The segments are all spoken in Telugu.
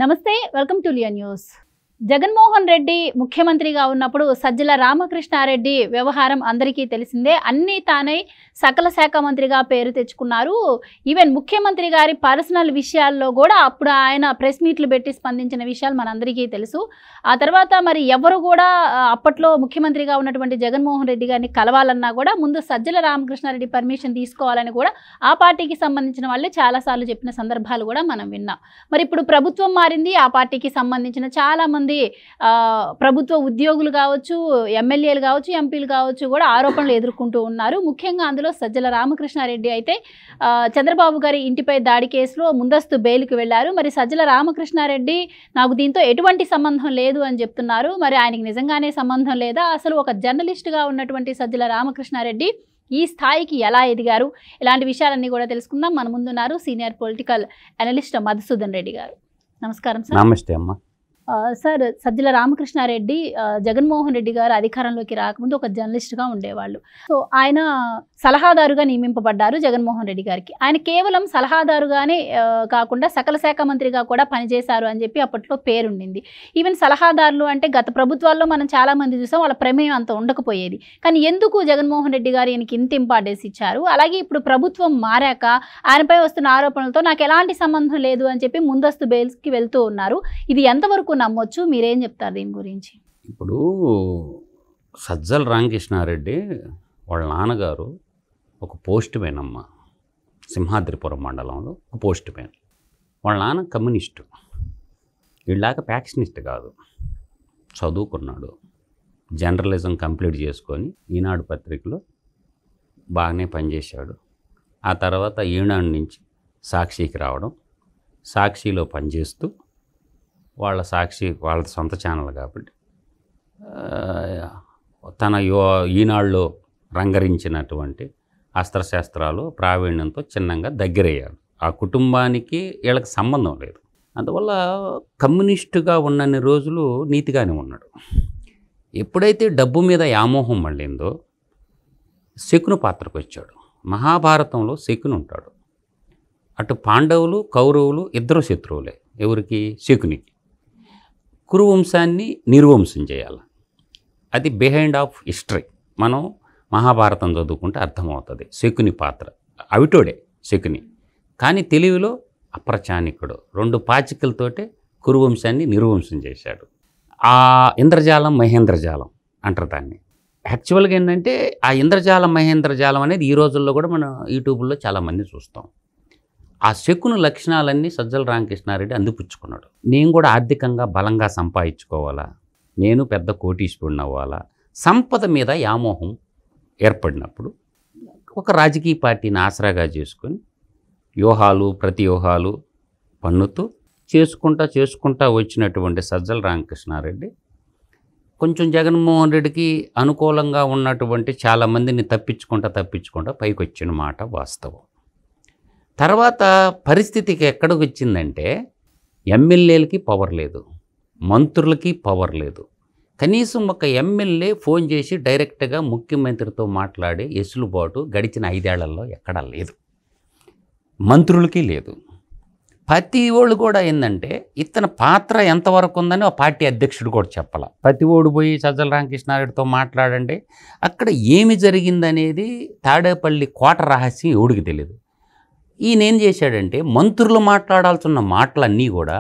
నమస్తే వెల్కమ్ టు లియా న్యూస్. జగన్మోహన్ రెడ్డి ముఖ్యమంత్రిగా ఉన్నప్పుడు సజ్జల రామకృష్ణారెడ్డి వ్యవహారం అందరికీ తెలిసిందే. అన్నీ తానై సకల శాఖ మంత్రిగా పేరు తెచ్చుకున్నారు. ఈవెన్ ముఖ్యమంత్రి గారి పర్సనల్ విషయాల్లో కూడా అప్పుడు ఆయన ప్రెస్ మీట్లు పెట్టి స్పందించిన విషయాలు మనందరికీ తెలుసు. ఆ తర్వాత మరి ఎవరు కూడా అప్పట్లో ముఖ్యమంత్రిగా ఉన్నటువంటి జగన్మోహన్ రెడ్డి గారిని కలవాలన్నా కూడా ముందు సజ్జల రామకృష్ణారెడ్డి పర్మిషన్ తీసుకోవాలని కూడా ఆ పార్టీకి సంబంధించిన వాళ్ళే చాలాసార్లు చెప్పిన సందర్భాలు కూడా మనం విన్నాం. మరి ఇప్పుడు ప్రభుత్వం మారింది. ఆ పార్టీకి సంబంధించిన చాలామంది ప్రభుత్వ ఉద్యోగులు కావచ్చు, ఎమ్మెల్యేలు కావచ్చు, ఎంపీలు కావచ్చు కూడా ఆరోపణలు ఎదుర్కొంటూ ఉన్నారు. ముఖ్యంగా అందులో సజ్జల రామకృష్ణారెడ్డి అయితే చంద్రబాబు గారి ఇంటిపై దాడి కేసులో ముందస్తు బెయిల్కి వెళ్లారు. మరి సజ్జల రామకృష్ణారెడ్డి నాకు దీంతో ఎటువంటి సంబంధం లేదు అని చెప్తున్నారు. మరి ఆయనకి నిజంగానే సంబంధం లేదా? అసలు ఒక జర్నలిస్ట్గా ఉన్నటువంటి సజ్జల రామకృష్ణారెడ్డి ఈ స్థాయికి ఎలా ఎదిగారు? ఇలాంటి విషయాలన్నీ కూడా తెలుసుకుందాం. మన ముందున్నారు senior political analyst Madhusudan Reddy గారు. నమస్కారం సార్. నమస్తే అమ్మ. సార్, సజ్జల రామకృష్ణారెడ్డి జగన్మోహన్ రెడ్డి గారు అధికారంలోకి రాకముందు ఒక జర్నలిస్ట్గా ఉండేవాళ్ళు. సో ఆయన సలహాదారుగా నియమింపబడ్డారు జగన్మోహన్ రెడ్డి గారికి. ఆయన కేవలం సలహాదారుగానే కాకుండా సకల శాఖ మంత్రిగా కూడా పనిచేశారు అని చెప్పి అప్పట్లో పేరుండింది. ఈవెన్ సలహాదారులు అంటే గత ప్రభుత్వాల్లో మనం చాలామంది చూసాం, వాళ్ళ ప్రమేయం అంత ఉండకపోయేది. కానీ ఎందుకు జగన్మోహన్ రెడ్డి గారు ఈయనకి ఇంత ఇంపార్టెన్స్ ఇచ్చారు? అలాగే ఇప్పుడు ప్రభుత్వం మారాక ఆయనపై వస్తున్న ఆరోపణలతో నాకు ఎలాంటి సంబంధం లేదు అని చెప్పి ముందస్తు బెయిల్స్కి వెళ్తూ ఉన్నారు. ఇది ఎంతవరకు నమ్మొచ్చు? మీరేం చెప్తారు దీని గురించి? ఇప్పుడు సజ్జల రామకృష్ణారెడ్డి వాళ్ళ నాన్నగారు ఒక పోస్ట్ మ్యాన్ అమ్మ, సింహాద్రిపురం మండలంలో ఒక పోస్ట్ మ్యాన్. వాళ్ళ నాన్న కమ్యూనిస్టు, వీళ్ళాక ఫ్యాక్షనిస్ట్ కాదు. చదువుకున్నాడు, జర్నలిజం కంప్లీట్ చేసుకొని ఈనాడు పత్రికలో బాగానే పనిచేశాడు. ఆ తర్వాత ఈనాడు నుంచి సాక్షికి రావడం, సాక్షిలో పనిచేస్తూ వాళ్ళ సొంత ఛానల్ కాబట్టి తన ఈనాడులో రంగరించినటువంటి అస్త్రశస్త్రాలు ప్రావీణ్యంతో చిన్నగా దగ్గరయ్యాడు. ఆ కుటుంబానికి వీళ్ళకి సంబంధం లేదు. అందువల్ల కమ్యూనిస్టుగా ఉన్నన్ని రోజులు నీతిగానే ఉన్నాడు. ఎప్పుడైతే డబ్బు మీద వ్యామోహం మళ్ళిందో శకుని పాత్రకు వచ్చాడు. మహాభారతంలో శకుని ఉంటాడు. అటు పాండవులు కౌరవులు ఇద్దరు శత్రువులే. ఎవరికి? శకునికి. కురువంశాన్ని నిర్వంశం చేయాలి. అది బిహైండ్ ఆఫ్ హిస్టరీ. మనం మహాభారతం చదువుకుంటే అర్థమవుతుంది శకుని పాత్ర. అవిటోడే శకుని, కానీ తెలివిలో అప్రచానికుడు. 2 పాచికలతోటే కురువంశాన్ని నిర్వంశం చేశాడు. ఆ ఇంద్రజాలం మహేంద్రజాలం అంటారు దాన్ని. యాక్చువల్గా ఏంటంటే ఆ ఇంద్రజాలం మహేంద్రజాలం అనేది ఈ రోజుల్లో కూడా మనం యూట్యూబ్లో చాలామంది చూస్తాం. ఆ శకుని లక్షణాలన్నీ సజ్జల రామకృష్ణారెడ్డి అందిపుచ్చుకున్నాడు. నేను కూడా ఆర్థికంగా బలంగా సంపాదించుకోవాలా, నేను పెద్ద కోటీశ్వరుని అవ్వాలా, సంపద మీద వ్యామోహం ఏర్పడినప్పుడు ఒక రాజకీయ పార్టీని ఆసరాగా చేసుకొని వ్యూహాలు ప్రతివ్యూహాలు పన్నుతూ చేసుకుంటా వచ్చినటువంటి సజ్జల రామకృష్ణారెడ్డి కొంచెం జగన్మోహన్ రెడ్డికి అనుకూలంగా ఉన్నటువంటి చాలామందిని తప్పించుకుంటా పైకి వచ్చిన మాట వాస్తవం. తర్వాత పరిస్థితికి ఎక్కడికి వచ్చిందంటే ఎమ్మెల్యేలకి పవర్ లేదు, మంత్రులకి పవర్ లేదు. కనీసం ఒక ఎమ్మెల్యే ఫోన్ చేసి డైరెక్ట్గా ముఖ్యమంత్రితో మాట్లాడే ఎసులుబాటు గడిచిన 5 ఏళ్లలో ఎక్కడా లేదు. మంత్రులకి లేదు. ప్రతి ఓళ్ళు కూడా ఏంటంటే ఇతని పాత్ర ఎంతవరకు ఉందని ఆ పార్టీ అధ్యక్షుడు కూడా చెప్పాల. ప్రతి ఓడు పోయి సజ్జల రామకృష్ణారెడ్డితో మాట్లాడండి, అక్కడ ఏమి జరిగిందనేది తాడేపల్లి కోట రహస్యం ఎవడికి తెలియదు. ఈయన ఏం చేశాడంటే మంత్రులు మాట్లాడాల్సిన మాటలన్నీ కూడా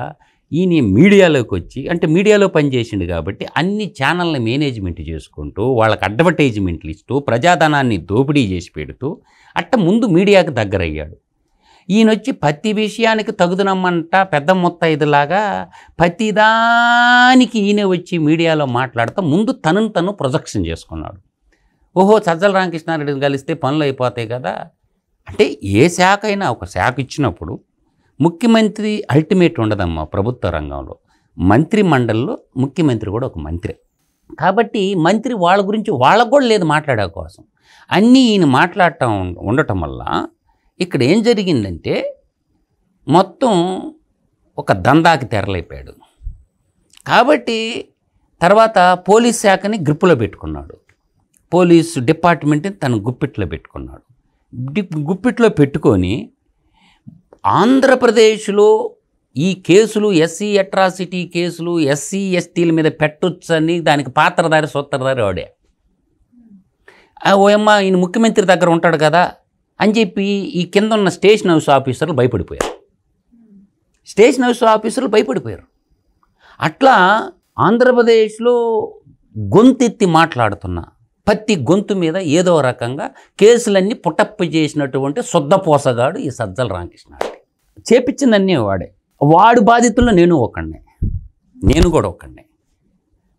ఈయన మీడియాలోకి వచ్చి, అంటే మీడియాలో పనిచేసిండు కాబట్టి అన్ని ఛానల్ని మేనేజ్మెంట్ చేసుకుంటూ వాళ్ళకి అడ్వర్టైజ్మెంట్లు ఇస్తూ ప్రజాధనాన్ని దోపిడీ చేసి పెడుతూ అట్ట ముందు మీడియాకి దగ్గరయ్యాడు. ఈయన వచ్చి ప్రతి విషయానికి తగుదనమ్మంట పెద్ద ముత్తైదులాగా ప్రతిదానికి ఈయన వచ్చి మీడియాలో మాట్లాడుతూ ముందు తను ప్రొజెక్షన్ చేసుకున్నాడు. ఓహో, సజ్జల రామకృష్ణారెడ్డిని కలిస్తే పనులు అయిపోతాయి కదా. అంటే ఏ శాఖ అయినా ఒక శాఖ ఇచ్చినప్పుడు ముఖ్యమంత్రి అల్టిమేట్ ఉండదమ్మా ప్రభుత్వ రంగంలో. మంత్రి మండలిలో ముఖ్యమంత్రి కూడా ఒక మంత్రి కాబట్టి మంత్రి వాళ్ళ గురించి వాళ్ళకు కూడా లేదు మాట్లాడే కోసం. అన్నీ ఈయన మాట్లాడటం ఉండటం వల్ల ఇక్కడ ఏం జరిగిందంటే మొత్తం ఒక దందాకి తెరలేపాడు. కాబట్టి తర్వాత పోలీస్ శాఖని గ్రిప్పులో పెట్టుకున్నాడు, పోలీసు డిపార్ట్మెంట్ని తన గుప్పిట్లో పెట్టుకున్నాడు. గుప్పిట్లో పెట్టుకొని ఆంధ్రప్రదేశ్లో ఈ కేసులు ఎస్సీ అట్రాసిటీ కేసులు ఎస్సీ ఎస్టీల మీద పెట్టొచ్చని దానికి పాత్రధారి సూత్రధారి వాడే. ఓయమ్మ ఈయన ముఖ్యమంత్రి దగ్గర ఉంటాడు కదా అని చెప్పి ఈ కింద ఉన్న స్టేషన్ హౌస్ ఆఫీసర్లు భయపడిపోయారు. స్టేషన్ హౌస్ ఆఫీసర్లు భయపడిపోయారు. అట్లా ఆంధ్రప్రదేశ్లో గొంతెత్తి మాట్లాడుతున్న ప్రతి గొంతు మీద ఏదో రకంగా కేసులన్నీ పుట్టప్ప చేసినటువంటి శుద్ధపోసగాడు ఈ సజ్జల రామకృష్ణ. చేపించిందన్నీ వాడే. వాడు బాధితుల్లో నేను కూడా ఒకడినే.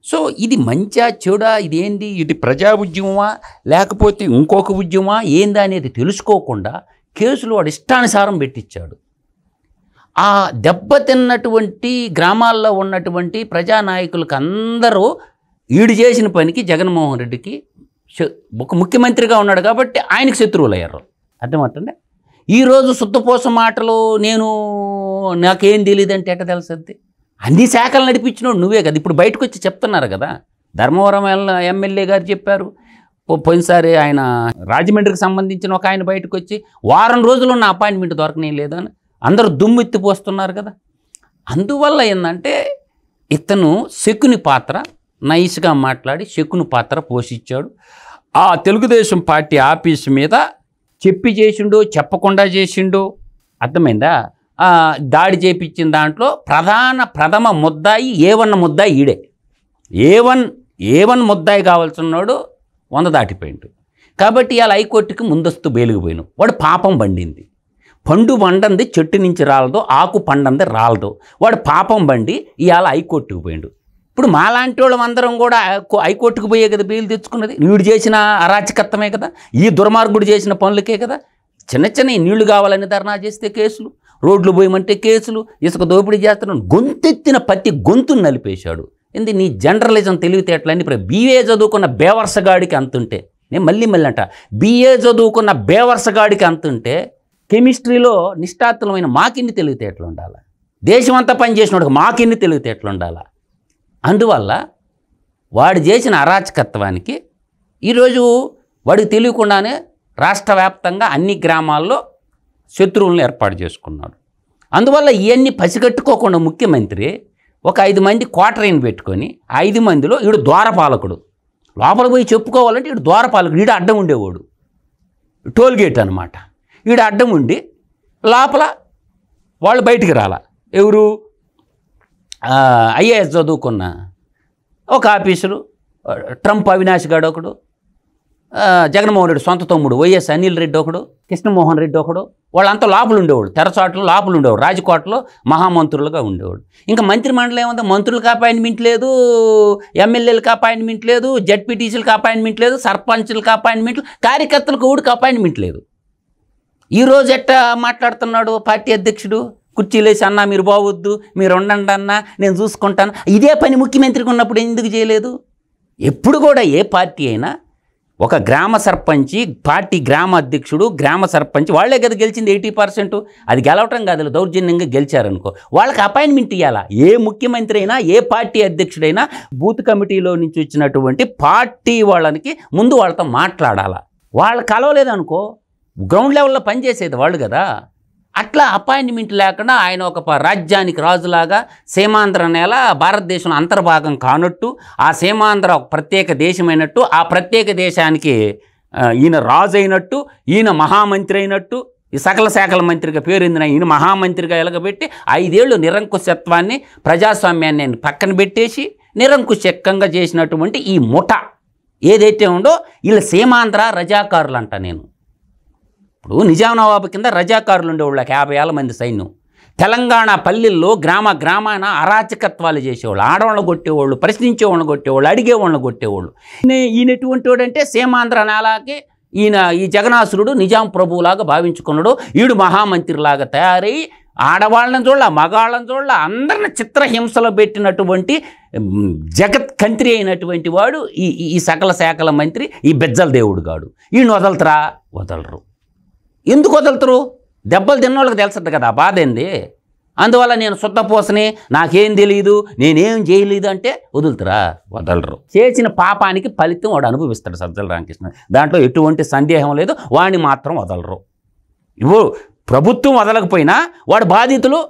సో ఇది మంచా చెడా, ఇదేంది, ఇది ప్రజా ఉద్యమమా లేకపోతే ఇంకొక ఉద్యమమా ఏందా అనేది తెలుసుకోకుండా కేసులు వాడు ఇష్టానుసారం పెట్టించాడు. ఆ దెబ్బతిన్నటువంటి గ్రామాల్లో ఉన్నటువంటి ప్రజానాయకులకు అందరూ ఈడు చేసిన పనికి జగన్మోహన్ రెడ్డికి ఒక ముఖ్యమంత్రిగా ఉన్నాడు కాబట్టి ఆయనకు శత్రువులు అయ్యారు. అర్థమవుతుందా? ఈరోజు శుద్ధపోస మాటలు నాకేం తెలియదు అంటే ఎట్ట తెలుస్తుంది? అన్ని శాఖలు నడిపించినోడు నువ్వే కదా. ఇప్పుడు బయటకు వచ్చి చెప్తున్నారు కదా. ధర్మవరం ఎమ్మెల్యే గారు చెప్పారు. పోయినసారి ఆయన రాజమండ్రికి సంబంధించిన ఒక ఆయన బయటకు వచ్చి వారం రోజులు ఉన్న అపాయింట్మెంట్ దొరకనే లేదని అందరూ దుమ్ము ఎత్తిపోస్తున్నారు కదా. అందువల్ల ఏంటంటే ఇతను శకుని పాత్ర నైస్గా మాట్లాడి శకుని పాత్ర పోషించాడు. ఆ తెలుగుదేశం పార్టీ ఆఫీసు మీద చెప్పి చేసిండో చెప్పకుండా చేసిండో అర్థమైందా? దాడి చేపించిన దాంట్లో ప్రథమ ముద్దాయి A1 ముద్దాయి ఈడే. A1 ముద్దాయి కావాల్సిన్నాడు 100 దాటిపోయిండు. కాబట్టి ఇవాళ హైకోర్టుకి ముందస్తు బెయిలుకు పోయినావు. వాడు పాపం పండింది. పండు పండంది చెట్టు నుంచి రాలదు, ఆకు పండంది రాలదు. వాడు పాపం పండి ఇవాళ హైకోర్టుకు పోయిండు. ఇప్పుడు మాలాంటి వాళ్ళం అందరం కూడా హైకోర్టుకు పోయే కదా బెయిల్ తెచ్చుకున్నది. వీడు చేసిన అరాచకత్వమే కదా, ఈ దుర్మార్గుడు చేసిన పనులకే కదా. చిన్న నీళ్లు కావాలని ధర్నా చేస్తే కేసులు, రోడ్లు పోయమంటే కేసులు, ఇసుక దోపిడీ చేస్తున్నాడు. గొంతెత్తిన ప్రతి గొంతును నలిపేశాడు. ఏంది నీ జనరలిజం తెలివితేటలని? ఇప్పుడు BA చదువుకున్న బేవర్సగాడికి అంతుంటే, నేను మళ్ళీ అంట, BA చదువుకున్న బేవర్సగాడికి అంతుంటే కెమిస్ట్రీలో నిష్ఠాతులమైన మాకిన్ని తెలివితేటలు ఉండాలి. దేశమంతా పనిచేసినోడికి మాకిన్ని తెలివితేటలు ఉండాలి. అందువల్ల వాడు చేసిన అరాచకత్వానికి ఈరోజు వాడికి తెలియకుండానే రాష్ట్ర వ్యాప్తంగా అన్ని గ్రామాల్లో శత్రువులను ఏర్పాటు చేసుకున్నాడు. అందువల్ల ఇవన్నీ పసిగట్టుకోకుండా ముఖ్యమంత్రి ఒక 5 మంది క్వార్టరైన్ పెట్టుకొని 5 మందిలో వీడు ద్వారపాలకుడు. లోపలికి పోయి చెప్పుకోవాలంటే వీడు ద్వారపాలకుడు. వీడు అడ్డం ఉండేవాడు, టోల్గేట్ అనమాట. వీడు అడ్డం ఉండి లోపల వాళ్ళు బయటికి రాల. ఎవరు? IAS చదువుకున్న ఒక ఆఫీసరు, ట్రంప్ అవినాష్ గాడు ఒకడు, జగన్మోహన్ రెడ్డి సొంత తమ్ముడు వైఎస్ అనిల్ రెడ్డి ఒకడు, కృష్ణమోహన్ రెడ్డి ఒకడు. వాళ్ళంతా లోపల ఉండేవాడు, తెరచాట్లు లోపల ఉండేవాడు, రాజకోటలో మహామంత్రులుగా ఉండేవాడు. ఇంకా మంత్రి మండలి ఏముంది? మంత్రులకు అపాయింట్మెంట్ లేదు, ఎమ్మెల్యేలకు అపాయింట్మెంట్ లేదు, జడ్పీటీసీలకు అపాయింట్మెంట్ లేదు, సర్పంచ్లకు అపాయింట్మెంట్, కార్యకర్తలకు ఊడికి అపాయింట్మెంట్ లేదు. ఈరోజు ఎట్టా మాట్లాడుతున్నాడు పార్టీ అధ్యక్షుడు? కుర్చీలేసి అన్నా మీరు బావద్దు, మీరు ఉండండి అన్నా, నేను చూసుకుంటాను. ఇదే పని ముఖ్యమంత్రికి ఉన్నప్పుడు ఎందుకు చేయలేదు? ఎప్పుడు కూడా ఏ పార్టీ అయినా ఒక గ్రామ సర్పంచి, పార్టీ గ్రామ అధ్యక్షుడు, గ్రామ సర్పంచ్ వాళ్ళే కదా గెలిచింది 80%. అది గెలవటం కాదు, దౌర్జన్యంగా గెలిచారనుకో, వాళ్ళకి అపాయింట్మెంట్ ఇవ్వాలా. ఏ ముఖ్యమంత్రి అయినా, ఏ పార్టీ అధ్యక్షుడైనా బూత్ కమిటీలో నుంచి వచ్చినటువంటి పార్టీ వాళ్ళకి ముందు వాళ్ళతో మాట్లాడాలా. వాళ్ళు కలవలేదనుకో గ్రౌండ్ లెవెల్లో పనిచేసేది వాళ్ళు కదా. అట్లా అపాయింట్మెంట్ లేకుండా ఆయన ఒక రాజ్యానికి రాజులాగా సీమాంధ్ర నేల భారతదేశంలో అంతర్భాగం కానట్టు, ఆ సీమాంధ్ర ఒక ప్రత్యేక దేశమైనట్టు, ఆ ప్రత్యేక దేశానికి ఈయన రాజు అయినట్టు, ఈయన మహామంత్రి అయినట్టు, ఈ సకల శాఖల మంత్రిగా పేరొందిన ఈయన మహామంత్రిగా ఎలగబెట్టి 5 ఏళ్ళు నిరంకుశత్వాన్ని, ప్రజాస్వామ్యాన్ని పక్కన పెట్టేసి నిరంకుశంగా చేసినటువంటి ఈ ముఠ ఏదైతే ఉందో వీళ్ళ సీమాంధ్ర రజాకారులు అంట. నేను ఇప్పుడు నిజాం నవాబు కింద రజాకారులు ఉండేవాళ్ళు 50 ఏళ్ల మంది సైన్యం. తెలంగాణ పల్లెల్లో గ్రామాన అరాచకత్వాలు చేసేవాళ్ళు, ఆడవాళ్ళని కొట్టేవాళ్ళు, ప్రశ్నించేవాళ్ళని కొట్టేవాళ్ళు, అడిగేవాళ్ళని కొట్టేవాళ్ళు. ఈయన ఎటువంటి వాడంటే సీమాంధ్ర నేలకి ఈ జగనాసురుడు నిజాం ప్రభువులాగా భావించుకున్నాడు. ఈడు మహామంత్రిలాగా తయారై ఆడవాళ్ళని చూడాల, మగాళ్ళని చూడాల, అందరిని చిత్రహింసలో పెట్టినటువంటి జగత్ కంత్రి అయినటువంటి వాడు ఈ సకల శాఖల మంత్రి, ఈ బెజ్జల దేవుడు గాడు. ఈయన వదలతరా? వదలరు. ఎందుకు వదులుతారు? దెబ్బలు తిన్నోళ్ళకి తెలుస్తుంది కదా బాధ ఏంది. అందువల్ల నేను శుద్ధపోసని, నాకేం తెలియదు, నేనేం చేయలేదు అంటే వదులుతారా? వదలరు. చేసిన పాపానికి ఫలితం వాడు అనుభవిస్తాడు సజ్జల రామకృష్ణ, దాంట్లో ఎటువంటి సందేహం లేదు. వాడిని మాత్రం వదలరు. ప్రభుత్వం వదలకపోయినా వాడు బాధితులు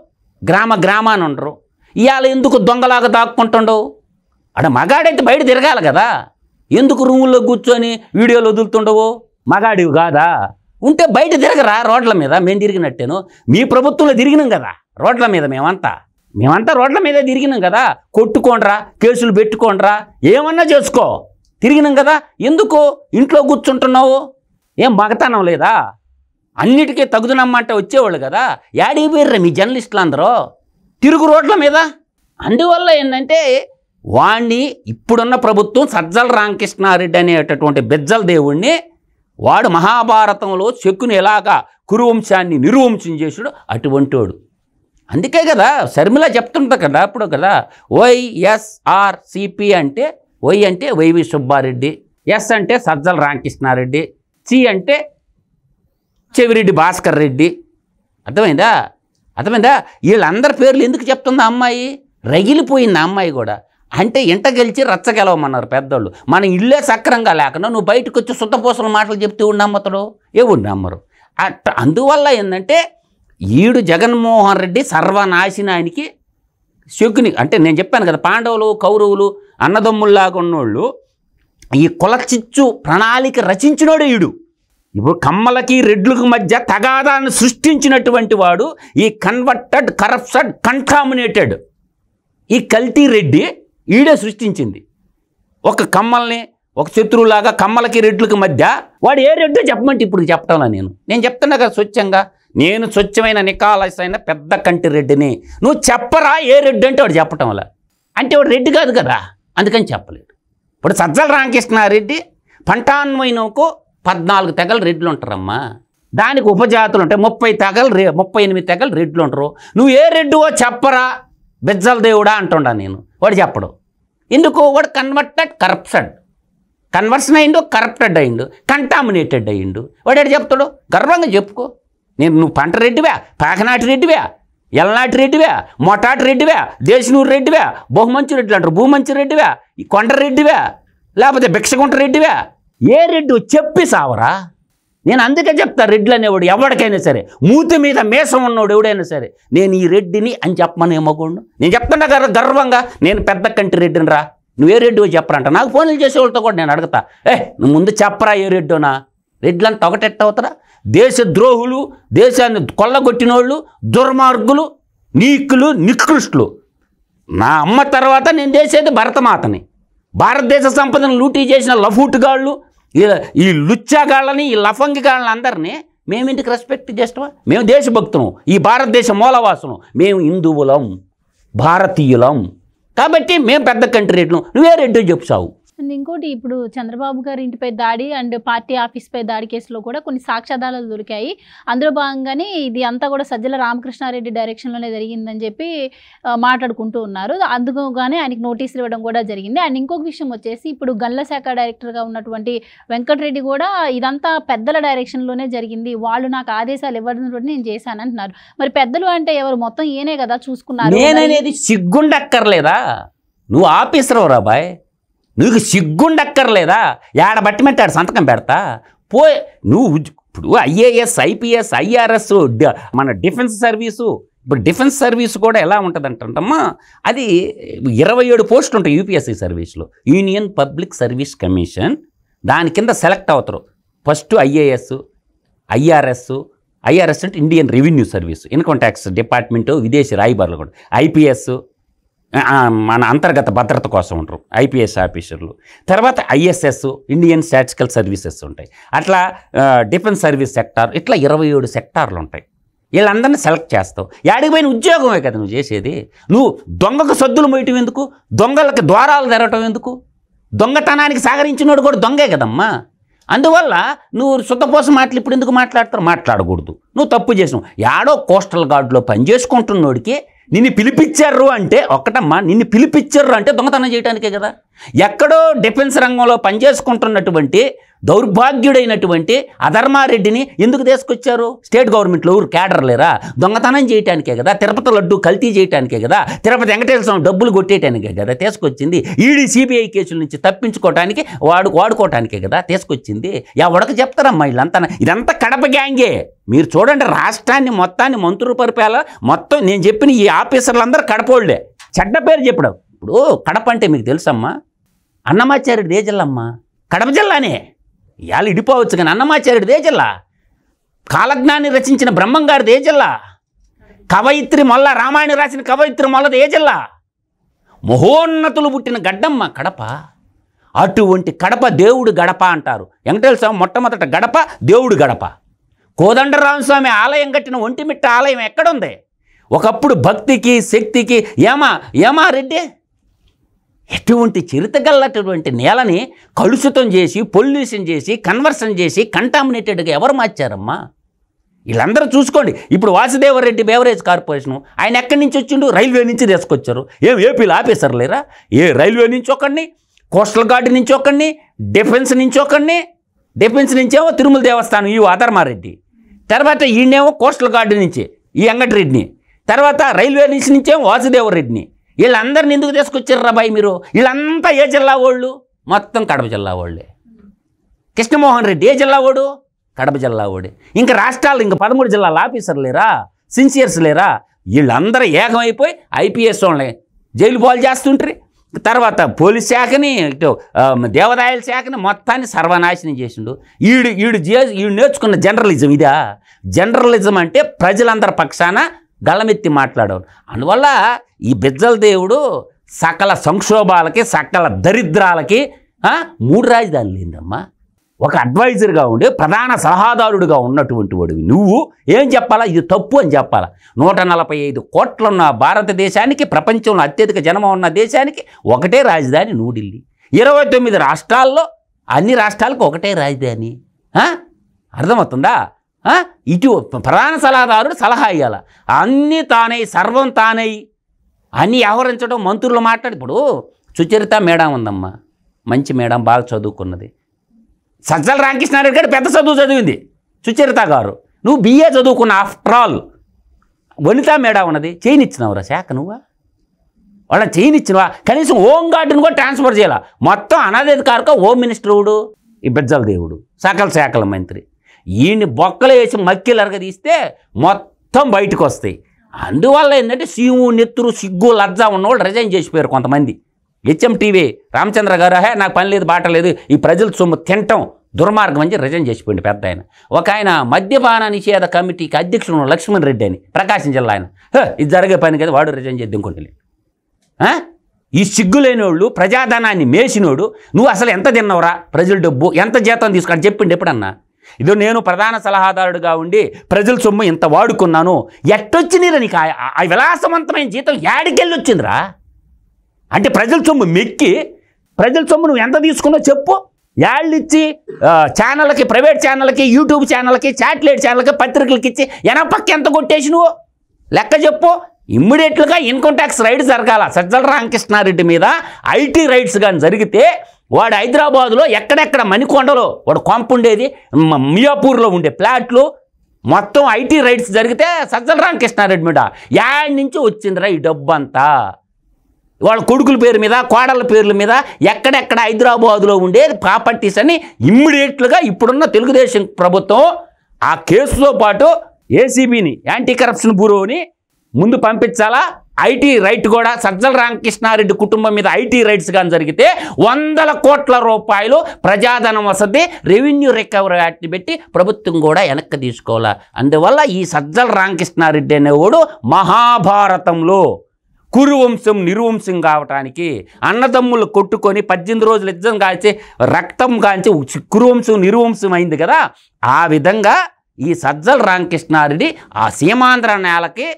గ్రామాన్ని ఉండరు. ఇవాళ ఎందుకు దొంగలాగా దాక్కుంటుండవు? మగాడైతే బయట తిరగాలి కదా, ఎందుకు రూముల్లో కూర్చొని వీడియోలు వదులుతుండవు? మగాడివి కాదా? ఉంటే బయట తిరగరా రోడ్ల మీద. మేము తిరిగినట్టేను, మీ ప్రభుత్వంలో తిరిగినాం కదా రోడ్ల మీద. మేమంతా రోడ్ల మీద తిరిగినాం కదా. కొట్టుకోండ్రా, కేసులు పెట్టుకోండ్రా, ఏమన్నా చేసుకో, తిరిగినాం కదా. ఎందుకు ఇంట్లో కూర్చుంటున్నావు? ఏం మగతనం లేదా? అన్నిటికీ తగుదనమ్మంటే వచ్చేవాళ్ళు కదా. యాడికి పోయిర్రా మీ జర్నలిస్టులు అందరూ? తిరుగు రోడ్ల మీద. అందువల్ల ఏంటంటే వాణ్ణి ఇప్పుడున్న ప్రభుత్వం సజ్జల రామకృష్ణారెడ్డి అనేటటువంటి బెజ్జల దేవుణ్ణి, వాడు మహాభారతంలో శకుని ఎలాగా కురువంశాన్ని నిర్వంశం చేసాడు అటువంటి వాడు. అందుకే కదా శర్మిల చెప్తుంటా కదా అప్పుడు కదా, వైఎస్ఆర్సిపి అంటే వై అంటే వైవి సుబ్బారెడ్డి, ఎస్ అంటే సజ్జల రామకృష్ణారెడ్డి, సి అంటే చెవిరెడ్డి భాస్కర్ రెడ్డి. అర్థమైందా? వీళ్ళందరి పేర్లు ఎందుకు చెప్తుందా అమ్మాయి? రగిలిపోయింది అమ్మాయి కూడా. అంటే ఇంట గెలిచి రచ్చ గెలవమన్నారు పెద్దోళ్ళు. మన ఇల్లే సక్రంగా లేకుండా నువ్వు బయటకు వచ్చి సుత్తపూసల మాటలు చెప్తూ నమ్మతడు, ఎవరు నమ్మరు. అందువల్ల ఏంటంటే ఈడు జగన్మోహన్ రెడ్డి సర్వనాశనానికి శకుని. అంటే నేను చెప్పాను కదా, పాండవులు కౌరవులు అన్నదమ్ముల్లాగా ఉన్నోళ్ళు ఈ కులచిచ్చు ప్రణాళిక రచించినోడు ఈడు. ఇప్పుడు కమ్మలకి రెడ్లకు మధ్య తగాదాన్ని సృష్టించినటువంటి వాడు ఈ కన్వర్టెడ్, కరప్టెడ్, కంటామినేటెడ్ ఈ కల్తీ రెడ్డి ఈడే సృష్టించింది. ఒక కమ్మల్ని ఒక శత్రువులాగా కమ్మలకి రెడ్లకు మధ్య వాడు ఏ రెడ్డో చెప్పమంటే ఇప్పుడు చెప్పటంలా నేను చెప్తున్నా కదా స్వచ్ఛంగా. నేను స్వచ్ఛమైన నికాలసైన పెద్ద కంటి రెడ్డిని, నువ్వు చెప్పరా ఏ రెడ్డి అంటే వాడు చెప్పటం వల్ల. అంటే వాడు రెడ్డి కాదు కదా, అందుకని చెప్పలేడు. ఇప్పుడు సజ్జల రామకృష్ణారెడ్డి పంటాన్వైనకు 14 తెగలు రెడ్లు ఉంటారమ్మా. దానికి ఉపజాతులు ఉంటాయి, 38 తెగలు రెడ్లు ఉంటారు. నువ్వు ఏ రెడ్డువో చెప్పరా బెజ్జల దేవుడా అంటుండా నేను. వాడు చెప్పడు. ఎందుకు? వాడు కన్వర్షన్ అయ్యిండు, కరప్టెడ్ అయ్యిండు, కంటామినేటెడ్ అయ్యిండు. వాడు ఎక్కడ చెప్తాడు? గర్వంగా చెప్పుకో. నువ్వు పంట రెడ్డివా, పాకనాటి రెడ్డివా, ఎల్నాటి రెడ్డివా, మొటాటి రెడ్డివా, దేశనూరు రెడ్డివా, బహుమంచి రెడ్డిలు అంటారు, భూమంచి రెడ్డివా, ఈ కొండ రెడ్డివా, లేకపోతే భిక్షగుంట రెడ్డివా, ఏ రెడ్డి చెప్పి సావరా. నేను అందుకే చెప్తా, రెడ్లు అనేవాడు ఎవరికైనా సరే, మూతి మీద మేసం ఉన్నవాడు ఎవడైనా సరే, నేను ఈ రెడ్డిని అని చెప్పమని మగోడు. నేను చెప్తున్నా కదా గర్వంగా, నేను పెద్ద కంటి రెడ్డిని రా, నువ్వే రెడ్డివో చెప్పరంట. నాకు ఫోన్లు చేసేవాళ్ళతో కూడా నేను అడుగుతా, నువ్వు ముందు చెప్పరా ఏ రెడ్డోనా. రెడ్లంతా ఒకటెట్ట అవుతారా? దేశ ద్రోహులు, దేశాన్ని కొల్లగొట్టిన వాళ్ళు, దుర్మార్గులు, నీకులు, నికృష్టులు. నా అమ్మ తర్వాత నేను చేసేది భరతమాతని. భారతదేశ సంపదను లూటీ చేసిన లఫూటుగాళ్ళు, ఈ లుచ్చాగాళ్ళని, ఈ లఫంగిగాళ్ళని అందరినీ మేమింటికి రెస్పెక్ట్ చేస్తామా? మేము దేశభక్తులం, ఈ భారతదేశ మూలవాసులం, మేము హిందువులం, భారతీయులం. కాబట్టి మేము పెద్ద కంట్రీ రెడ్లు, నువ్వే రెడ్డి చెప్పుసావు. అండ్ ఇంకోటి, ఇప్పుడు చంద్రబాబు గారి ఇంటిపై దాడి అండ్ పార్టీ ఆఫీస్పై దాడి కేసులో కూడా కొన్ని సాక్ష్యాధారాలు దొరికాయి. అందులో భాగంగానే ఇది అంతా కూడా సజ్జల రామకృష్ణారెడ్డి డైరెక్షన్లోనే జరిగిందని చెప్పి మాట్లాడుకుంటూ ఉన్నారు. అందుకోగానే ఆయనకి నోటీసులు ఇవ్వడం కూడా జరిగింది. అండ్ ఇంకొక విషయం వచ్చేసి, ఇప్పుడు గన్ల శాఖ డైరెక్టర్గా ఉన్నటువంటి వెంకటరెడ్డి కూడా ఇదంతా పెద్దల డైరెక్షన్లోనే జరిగింది, వాళ్ళు నాకు ఆదేశాలు ఇవ్వడం నేను చేశాను అంటున్నారు. మరి పెద్దలు అంటే ఎవరు? మొత్తం ఈయనే కదా చూసుకున్నారు. నేననేది సిగ్గుండక్కర్లేదా? నువ్వు ఆఫీసర్ రాబాయ్, నువ్వు సిగ్గుండక్కర్లేదా? ఏడ బట్టి మెట్టాడు సంతకం పెడతా పోయి. నువ్వు ఇప్పుడు ఐఏఎస్, ఐపీఎస్, ఐఆర్ఎస్, మన డిఫెన్స్ సర్వీసు. ఇప్పుడు డిఫెన్స్ సర్వీస్ కూడా ఎలా ఉంటుంది అంటమ్మా, అది 27 పోస్టులు ఉంటాయి యూపీఎస్సీ సర్వీస్లో, యూనియన్ పబ్లిక్ సర్వీస్ కమిషన్. దాని కింద సెలెక్ట్ అవుతారు. ఫస్ట్ ఐఏఎస్, ఐఆర్ఎస్ అంటే Indian revenue service, income tax department, విదేశీ రాయబారులు కూడా. ఐపీఎస్ మన అంతర్గత భద్రత కోసం ఉంటారు ఐపీఎస్ ఆఫీసర్లు. తర్వాత ఐఎస్ఎస్, ఇండియన్ స్టాటిస్టికల్ సర్వీసెస్ ఉంటాయి. అట్లా డిఫెన్స్ సర్వీస్ సెక్టార్, ఇట్లా 27 సెక్టార్లు ఉంటాయి. వీళ్ళందరినీ సెలెక్ట్ చేస్తావు. యాడికి పోయిన ఉద్యోగమే కదా నువ్వు చేసేది. నువ్వు దొంగకు సద్దులు మోయటం ఎందుకు? దొంగలకి ద్వారాలు తెరవటం ఎందుకు? దొంగతనానికి సాగరించినోడు కూడా దొంగే కదమ్మా. అందువల్ల నువ్వు శుద్ధపోస మాటలు ఇప్పుడు ఎందుకు మాట్లాడతారు? మాట్లాడకూడదు. నువ్వు తప్పు చేసినావు. యాడో కోస్టల్ గార్డులో పనిచేసుకుంటున్నోడికి నిన్ను పిలిపించారు అంటే, ఒక్కటమ్మా, నిన్ను పిలిపించారు అంటే దొంగతనం చేయడానికే కదా. ఎక్కడో డిఫెన్స్ రంగంలో పనిచేసుకుంటున్నటువంటి దౌర్భాగ్యుడైనటువంటి అధర్మారెడ్డిని ఎందుకు తీసుకొచ్చారు? స్టేట్ గవర్నమెంట్లో ఊరు క్యాడర్ లేరా? దొంగతనం చేయటానికే కదా, తిరుపతి లడ్డు కల్తీ చేయటానికే కదా, తిరుపతి వెంకటేశ్వర స్వామి డబ్బులు కొట్టేయటానికే కదా తీసుకొచ్చింది. ఈడీ సిబిఐ కేసుల నుంచి తప్పించుకోవటానికి వాడుకోవటానికే కదా తీసుకొచ్చింది. ఎవడకు చెప్తారమ్మా వీళ్ళంతా? ఇదంతా కడప గ్యాంగే. మీరు చూడండి, రాష్ట్రాన్ని మొత్తాన్ని మంత్రులు పరిపాలన మొత్తం నేను చెప్పిన ఈ ఆఫీసర్లందరూ కడపోళ్లే. చెడ్డ పేరు చెప్పడం. ఇప్పుడు కడప అంటే మీకు తెలుసమ్మా, అన్నమాచార్యుడిది ఏ జిల్లా అమ్మా? కడప జిల్లానే. ఇవాళ ఇడిపోవచ్చు కానీ అన్నమాచార్యుడిది ఏ జిల్లా? కాలజ్ఞాని రచించిన బ్రహ్మంగారిది ఏ జిల్లా? కవయిత్రి మొల్ల రామాయణ రాసిన కవయిత్రి మొల్లది ఏ జిల్లా? మహోన్నతులు పుట్టిన గడ్డమ్మ కడప. అటువంటి కడప దేవుడు గడప అంటారు. వెంకటేశ్వర స్వామి మొట్టమొదట గడప, దేవుడు గడప. కోదండరామస్వామి ఆలయం కట్టిన ఒంటిమిట్ట ఆలయం ఎక్కడుంది? ఒకప్పుడు భక్తికి శక్తికి ఏమా రెడ్డి ఎటువంటి చరిత్రగలటువంటి నేలని కలుషితం చేసి, పొల్యూషన్ చేసి, కన్వర్షన్ చేసి, కంటామినేటెడ్గా ఎవరు మార్చారమ్మా? వీళ్ళందరూ చూసుకోండి. ఇప్పుడు వాసుదేవరెడ్డి బేవరేజ్ కార్పొరేషను ఆయన ఎక్కడి నుంచి వచ్చిండు? రైల్వే నుంచి తీసుకొచ్చారు. ఏపీలో ఆపేశారు లేరా? రైల్వే నుంచి ఒకడిని, కోస్టల్ గార్డ్ నుంచి ఒకడిని, డిఫెన్స్ నుంచి ఒకడిని, డిఫెన్స్ నుంచేమో తిరుమల దేవస్థానం ఈ అధర్మారెడ్డి, తర్వాత ఈయనేమో కోస్టల్ గార్డ్ నుంచి ఈ వెంకటరెడ్డిని, తర్వాత రైల్వే నుంచేమో వాసుదేవరెడ్డిని. వీళ్ళందరిని ఎందుకు తీసుకొచ్చారు రా బాయ్ మీరు? వీళ్ళంతా ఏ జిల్లా వాళ్ళు? మొత్తం కడప జిల్లా వాళ్ళే. కృష్ణమోహన్ రెడ్డి ఏ జిల్లా వాడు? కడప జిల్లా వాడే. ఇంకా రాష్ట్రాలు ఇంకా 13 జిల్లాల ఆఫీసర్లు లేరా? సిన్సియర్స్ లేరా? వీళ్ళందరూ ఏకమైపోయి ఐపీఎస్ వాళ్ళని జైలు పాలు చేస్తుంటారు. తర్వాత పోలీస్ శాఖని, ఇటు దేవాదాయాల శాఖని మొత్తాన్ని సర్వనాశనం చేసిండు. ఈడు నేర్చుకున్న జర్నలిజం ఇదా? జర్నలిజం అంటే ప్రజలందరి పక్షాన గళమెత్తి మాట్లాడేవాడు. అందువల్ల ఈ బిజ్జల దేవుడు సకల సంక్షోభాలకి, సకల దరిద్రాలకి 3 రాజధానులు ఏందమ్మా? ఒక అడ్వైజర్గా ఉండి ప్రధాన సలహాదారుడిగా ఉన్నటువంటి వాడివి నువ్వు ఏం చెప్పాలా? ఇది తప్పు అని చెప్పాలా? 145 కోట్లున్న భారతదేశానికి, ప్రపంచంలో అత్యధిక జనం ఉన్న దేశానికి ఒకటే రాజధాని న్యూఢిల్లీ. 29 రాష్ట్రాల్లో అన్ని రాష్ట్రాలకు ఒకటే రాజధాని. అర్థమవుతుందా? ఇటు ప్రధాన సలహాదారుడు సలహా ఇవ్వాల, అన్నీ తానై, సర్వం తానై అన్నీ వ్యవహరించడం. మంత్రులు మాట్లాడి, ఇప్పుడు సుచరిత మేడం ఉందమ్మా, మంచి మేడం, బాగా చదువుకున్నది. సజ్జల రామకృష్ణారెడ్డి గారు పెద్ద చదువు చదివింది. సుచరిత గారు నువ్వు బిఏ చదువుకున్న, ఆఫ్టర్ ఆల్. వనితా మేడం ఉన్నది, చేయనిచ్చినవరా శాఖ? నువ్వా వాళ్ళని చేయనిచ్చినవా? కనీసం హోం గార్డుని కూడా ట్రాన్స్ఫర్ చేయాల. మొత్తం అనధికారిక హోమ్ మినిస్టరుడు ఈ బిజ్జల దేవుడు, సకల శాఖల మంత్రి. ఈయన్ని బొక్కలు వేసి మక్కిలరగ తీస్తే మొత్తం బయటకు వస్తాయి. అందువల్ల ఏంటంటే సీము, నెత్తురు, సిగ్గు, లజ్జ ఉన్నవాళ్ళు రిజైన్ చేసిపోయారు కొంతమంది. హెచ్ఎంటీవీ రామచంద్ర గారు, నాకు పని లేదు, బాట లేదు, ఈ ప్రజల సొమ్ము తినటం దుర్మార్గం అని రిజైన్ చేసిపోయింది పెద్ద ఆయన. ఒక ఆయన మద్యపాన నిషేధ కమిటీకి అధ్యక్షుడు లక్ష్మణ్ రెడ్డి అని, ప్రకాశం జిల్లా ఆయన. ఇది జరిగే పని కదా, వాడు రిజైన్ చేద్దాం అనుకుంటుంది. ఈ సిగ్గులేని వాళ్ళు, ప్రజాధనాన్ని మేసినోడు, నువ్వు అసలు ఎంత తిన్నావురా? ప్రజల డబ్బు ఎంత జీతం తీసుకుని చెప్పిండి ఎప్పుడన్నా? ఇదో నేను ప్రధాన సలహాదారుడుగా ఉండి ప్రజల సొమ్ము ఇంత వాడుకున్నాను, ఎట్టొచ్చినరా నీకు ఆ విలాసవంతమైన జీతం? యాడికెళ్ళి వచ్చిందిరా? అంటే ప్రజల సొమ్ము మెక్కి, ప్రజల సొమ్ము నువ్వు ఎంత తీసుకున్నావు చెప్పు. యాళ్ళు ఇచ్చి ఛానళ్ళకి, ప్రైవేట్ ఛానళ్ళకి, యూట్యూబ్ ఛానళ్ళకి, శాటిలైట్ ఛానళ్ళకి, పత్రికలకి ఇచ్చి ఎనపక్క ఎంత కొట్టేసి నువ్వు లెక్క చెప్పు. ఇమ్మీడియట్గా ఇన్కమ్ ట్యాక్స్ రైడ్ జరగాల. సజ్జల రామకృష్ణారెడ్డి మీద ఐటీ రైడ్స్ కానీ జరిగితే వాడు హైదరాబాదులో ఎక్కడెక్కడ మణికొండలో వాడు కొంప ఉండేది, మియాపూర్లో ఉండే ఫ్లాట్లు మొత్తం ఐటీ రైడ్స్ జరిగితే సజ్జల రామకృష్ణారెడ్డి మీద యాడ్ నుంచి వచ్చిందిరా ఈ డబ్బు అంతా. వాళ్ళ కొడుకుల పేరు మీద, కోడళ్ళ పేర్ల మీద ఎక్కడెక్కడ హైదరాబాదులో ఉండే ప్రాపర్టీస్ అని ఇమ్మీడియట్లుగా ఇప్పుడున్న తెలుగుదేశం ప్రభుత్వం ఆ కేసుతో పాటు ఏసీబీని, యాంటీ కరప్షన్ బ్యూరోని ముందు పంపించాలా. ఐటీ రైట్ కూడా సజ్జల రామకృష్ణారెడ్డి కుటుంబం మీద ఐటీ రైట్స్ కానీ జరిగితే 100 కోట్ల రూపాయలు ప్రజాధనం వసతి రెవెన్యూ రికవరీ యాక్ట్ని పెట్టి ప్రభుత్వం కూడా వెనక్కి తీసుకోవాలా. అందువల్ల ఈ సజ్జల రామకృష్ణారెడ్డి అనేవాడు మహాభారతంలో కురువంశం నిర్వంశం కావటానికి, అన్నదమ్ములు కొట్టుకొని 18 రోజులు యుద్ధం కాల్చి రక్తం కాల్చి కురువంశం నిర్వంశం అయింది కదా, ఆ విధంగా ఈ సజ్జల రామకృష్ణారెడ్డి ఆ సీమాంధ్ర నేలకి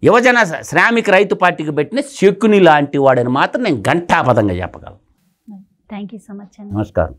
యువజన శ్రామిక రైతు పార్టీకి పెట్టిన శకుని లాంటి వాడని మాత్రం నేను ఘంటాపథంగా చెప్పగలను. Thank you so much. నమస్కారం.